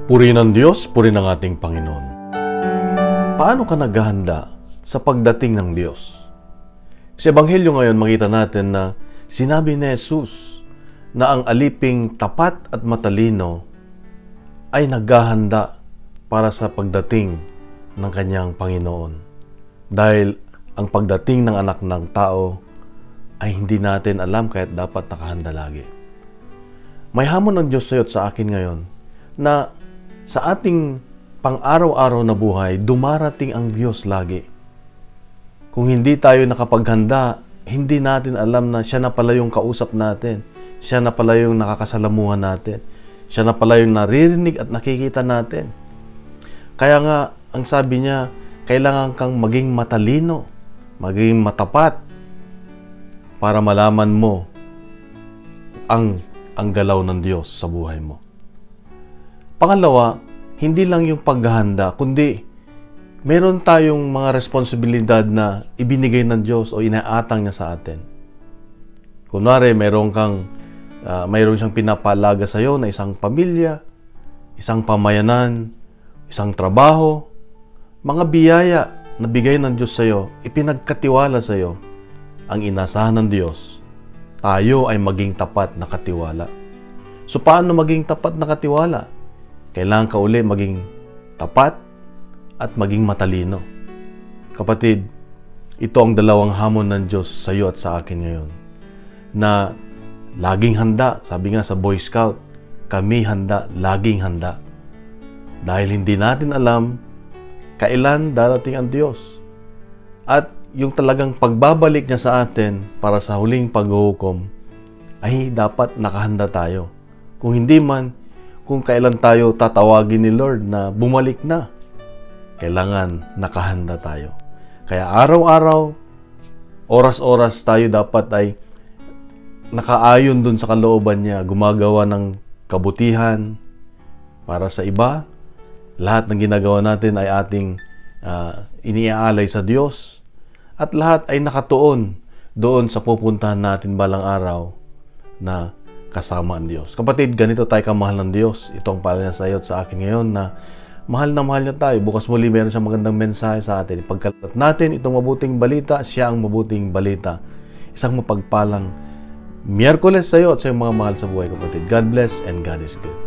Purihin ng Diyos, purihin ng ating Panginoon. Paano ka naghahanda sa pagdating ng Diyos? Sa Ebanghelyo ngayon, makita natin na sinabi ni Jesus na ang aliping tapat at matalino ay naghahanda para sa pagdating ng kanyang Panginoon. Dahil ang pagdating ng anak ng tao ay hindi natin alam kahit dapat nakahanda lagi. May hamon ng Diyos sa iyo at sa akin ngayon na sa ating pang-araw-araw na buhay, dumarating ang Diyos lagi. Kung hindi tayo nakapaghanda, hindi natin alam na siya na pala yung kausap natin. Siya na pala yung nakakasalamuhan natin. Siya na pala yung naririnig at nakikita natin. Kaya nga, ang sabi niya, kailangan kang maging matalino, maging matapat para malaman mo ang galaw ng Diyos sa buhay mo. Pangalawa, hindi lang yung paghahanda, kundi meron tayong mga responsibilidad na ibinigay ng Diyos o inaatang niya sa atin. Kunwari, mayroon siyang pinapalaga sa iyo na isang pamilya, isang pamayanan, isang trabaho, mga biyaya na bigay ng Diyos sa iyo, ipinagkatiwala sa iyo. Ang inasahan ng Diyos, tayo ay maging tapat na katiwala. So, paano maging tapat na katiwala? Kailangan ka uli maging tapat at maging matalino. Kapatid, ito ang dalawang hamon ng Diyos sa iyo at sa akin ngayon. Na laging handa, sabi nga sa Boy Scout, kami handa, laging handa. Dahil hindi natin alam kailan darating ang Diyos. At yung talagang pagbabalik niya sa atin para sa huling paghuhukom, ay dapat nakahanda tayo. Kung hindi man, kung kailan tayo tatawagin ni Lord na bumalik na, kailangan nakahanda tayo. Kaya araw-araw, oras-oras tayo dapat ay nakaayon dun sa kalooban niya, gumagawa ng kabutihan para sa iba. Lahat ng ginagawa natin ay ating iniaalay sa Diyos at lahat ay nakatuon doon sa pupuntahan natin balang araw na kasama ang Diyos. Kapatid, ganito tayo kamahal ng Diyos. Ito ang pala niya sa iyo at sa akin ngayon na mahal niya tayo. Bukas muli meron siyang magandang mensahe sa atin. Ipagkalat natin itong mabuting balita, siya ang mabuting balita. Isang mapagpalang Miyerkules sa iyo at sa iyong mga mahal sa buhay, kapatid. God bless and God is good.